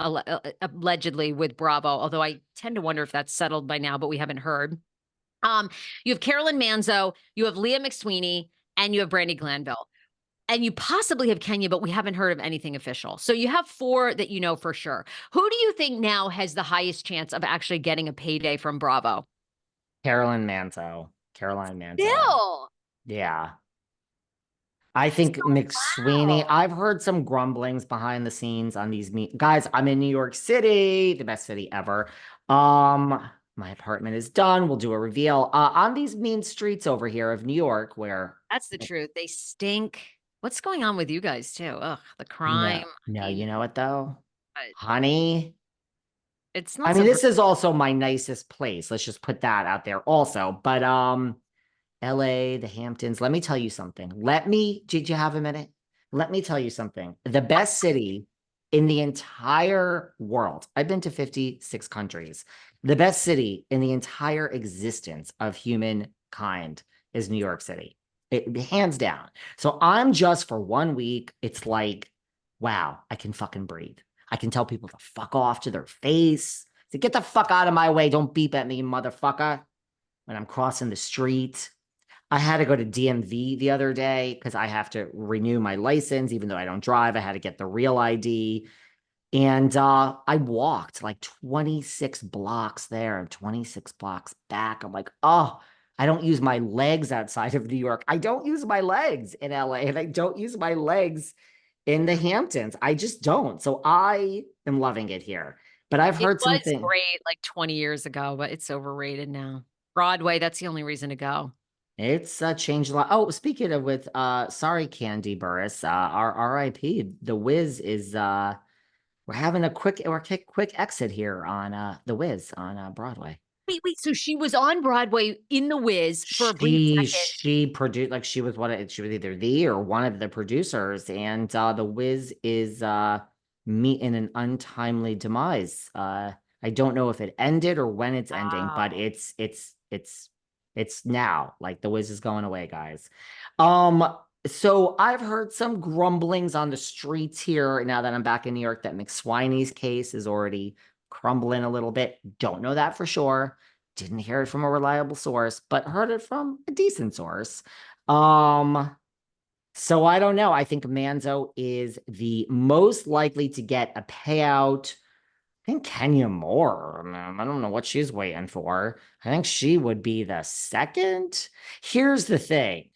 allegedly with Bravo, although I tend to wonder if that's settled by now, but we haven't heard. You have Carolyn Manzo, you have Leah McSweeney, and you have Brandi Glanville. And you possibly have Kenya, but we haven't heard of anything official. So you have 4 that you know for sure. Who do you think now has the highest chance of actually getting a payday from Bravo? Caroline Manzo. Caroline Manzo. Bill. Yeah. I think McSweeney, Wow. I've heard some grumblings behind the scenes on these guys. I'm in New York City, the best city ever. My apartment is done. We'll do a reveal. On these mean streets over here of New York, where That's the truth. They stink. What's going on with you guys too? Ugh, the crime. no, no, I you know what though? but Honey. it's I not mean, so great. this is also my nicest place. Let's just put that out there also. But LA, the Hamptons. Let me tell you something. Did you have a minute? Let me tell you something. The best city in the entire world. I've been to 56 countries. The best city in the entire existence of humankind is New York City. Hands down. So I'm just for 1 week. It's like, wow, I can fucking breathe. I can tell people to fuck off to their face. To get the fuck out of my way. Don't beep at me, motherfucker. When I'm crossing the street. I had to go to DMV the other day because I have to renew my license, even though I don't drive. I had to get the real ID. And I walked like 26 blocks there and 26 blocks back. I'm like, oh, I don't use my legs outside of New York. I don't use my legs in LA and I don't use my legs in the Hamptons. I just don't. So I am loving it here. But I've It heard was something. great like 20 years ago, but it's overrated now. Broadway, that's the only reason to go. It's changed a lot. Oh, speaking of with sorry, Candy Burris, our RIP, the Wiz is we're having a quick exit here on the Wiz on Broadway. Wait, so she was on Broadway in The Wiz for a brief second. She produced like she was either the or one of the producers, and the Wiz is meeting an untimely demise. I don't know if it ended or when it's ending, but Wow. it's now. Like the Wiz is going away, guys. Um, so I've heard some grumblings on the streets here now that I'm back in New York that McSwiney's case is already crumbling a little bit. Don't know that for sure. Didn't hear it from a reliable source, but heard it from a decent source. Um, so I don't know. I think Manzo is the most likely to get a payout. I think Kenya Moore, man, I don't know what she's waiting for. I think she would be the second. Here's the thing,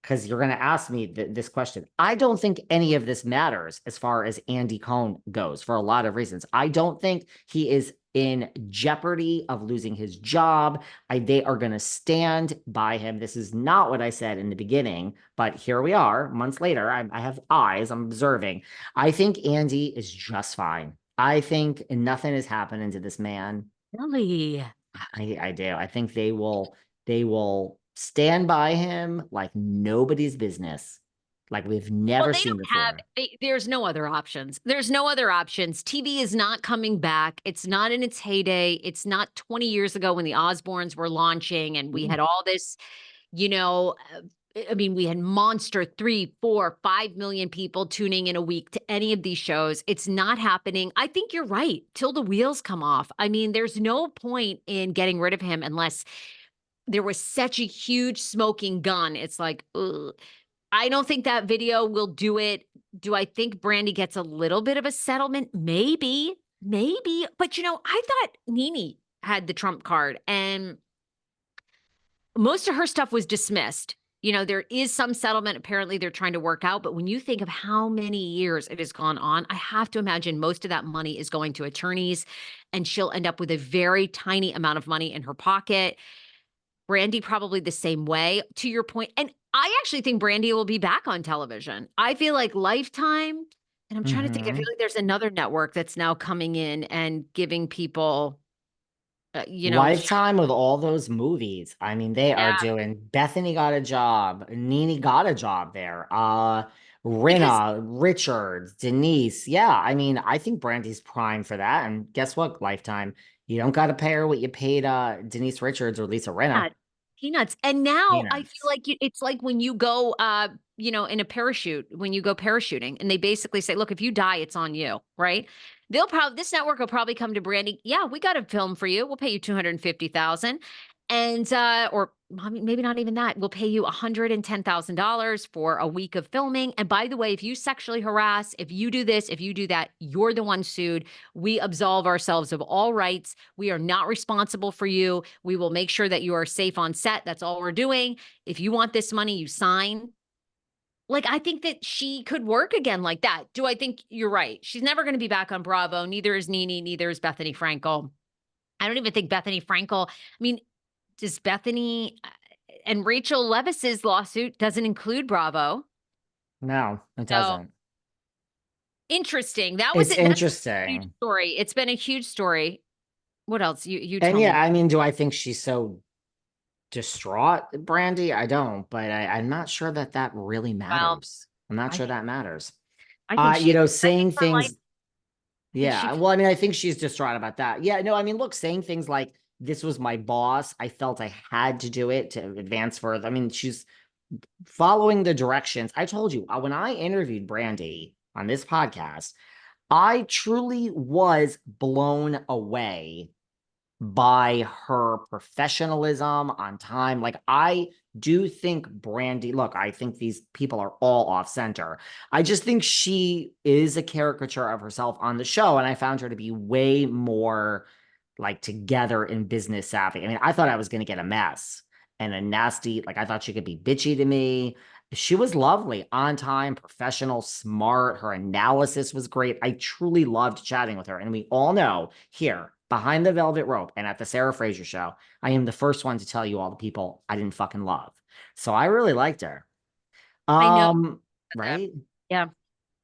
because you're going to ask me this question. I don't think any of this matters as far as Andy Cohen goes for a lot of reasons. I don't think he is in jeopardy of losing his job. They are going to stand by him. This is not what I said in the beginning, but here we are months later. I have eyes. I'm observing. I think Andy is just fine. I think nothing is happening to this man. Really? I do. I think they will stand by him like nobody's business, like we've Well, never they seen don't have before. there's no other options. There's no other options. TV is not coming back. It's not in its heyday. It's not 20 years ago when the Osbournes were launching and we Mm. had all this, you know, I mean, we had monster 3, 4, 5 million people tuning in a week to any of these shows. It's not happening. I think you're right. Till the wheels come off. I mean, there's no point in getting rid of him unless there was such a huge smoking gun. It's like, ugh. I don't think that video will do it. Do I think Brandi gets a little bit of a settlement? Maybe, maybe. But I thought Nene had the trump card and most of her stuff was dismissed. There is some settlement apparently they're trying to work out, but when you think of how many years it has gone on, I have to imagine most of that money is going to attorneys and she'll end up with a very tiny amount of money in her pocket. Brandi probably the same way, to your point. And I actually think Brandi will be back on television. I feel like Lifetime, and I'm trying to think, I feel Mhm. like there's another network that's now coming in and giving people, Lifetime with all those movies. I mean, they are yeah, doing Bethany got a job, Nene got a job there. because Rinna, Richards, Denise. Yeah, I mean, I think Brandy's prime for that. And guess what, Lifetime? You don't got to pay her what you paid Denise Richards or Lisa yeah, Rinna. peanuts. And now I feel Peanuts. like it's like when you go, in a parachute, when you go parachuting and they basically say, look, if you die, it's on you, right? This network will probably come to Brandi. Yeah, we got a film for you. We'll pay you 250,000. And, or maybe not even that. We'll pay you $110,000 for a week of filming. And by the way, if you sexually harass, if you do this, if you do that, you're the one sued. We absolve ourselves of all rights. We are not responsible for you. We will make sure that you are safe on set. That's all we're doing. If you want this money, you sign. Like, I think that she could work again like that. Do I think you're right? She's never going to be back on Bravo. Neither is Nene. Neither is Bethany Frankel. I don't even think Bethany Frankel. I mean, does Bethany and Rachel Levis's lawsuit doesn't include Bravo? No, it So doesn't. interesting. That was It's it. That's a huge interesting. story. It's been a huge story. What else? You And tell yeah, me. I mean, do I think she's so distraught, Brandy? I don't, but I'm not sure that that really Well, matters. I'm not I sure think that matters. I think she. I think Saying her life. things, I think she. yeah. Well, I mean, I think she's distraught about that. Yeah, no, I mean, look, saying things like this was my boss. I felt I had to do it to advance further. I mean, she's following the directions. I told you when I interviewed Brandy on this podcast, I truly was blown away by her professionalism on time. Like, I do think Brandy, look, I think these people are all off center. I just think she is a caricature of herself on the show. And I found her to be way more like together and business savvy. I mean, I thought I was going to get a mess and a nasty, like, I thought she could be bitchy to me. She was lovely, on time, professional, smart. Her analysis was great. I truly loved chatting with her. And we all know here, behind the velvet rope and at the Sarah Fraser show, I am the first one to tell you all the people I didn't fucking love. So I really liked her. I know that. Right? Yeah.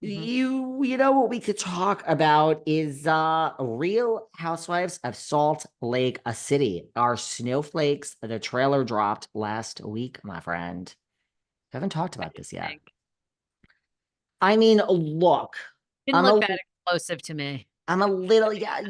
Mhm. You know what we could talk about is Real Housewives of Salt Lake City. Our snowflakes, the trailer dropped last week, my friend. Haven't talked What about do you this yet. think? I mean, look, Didn't I'm look a that explosive to me. I'm a little, yeah,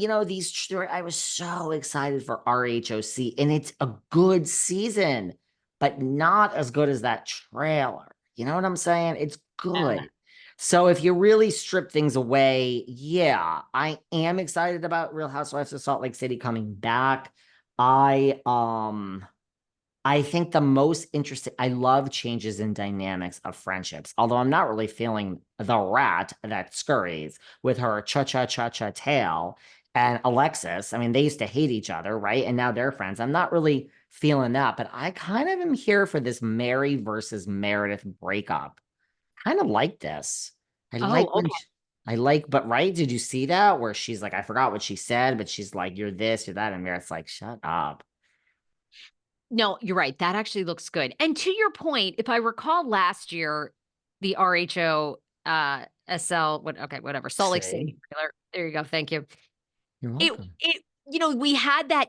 I was so excited for RHOC, and it's a good season, but not as good as that trailer. You know what I'm saying? It's Yeah. good. So if you really strip things away, yeah, I am excited about Real Housewives of Salt Lake City coming back. I I think the most interesting, I love changes in dynamics of friendships, although I'm not really feeling the rat that scurries with her cha cha cha cha tail and Alexis. I mean, they used to hate each other, right? And now they're friends. I'm not really feeling that, but I kind of am here for this Mary versus Meredith breakup. Kind of like this. I like Oh, when okay. I like, but right? Did you see that where she's like, I forgot what she said, but she's like, you're this, you're that. And Meredith's like, shut up. No, you're right. That actually looks good. And to your point, if I recall last year, the RHO SL, whatever, Salt Lake See? City trailer. There you go. Thank you. You're It welcome. we had that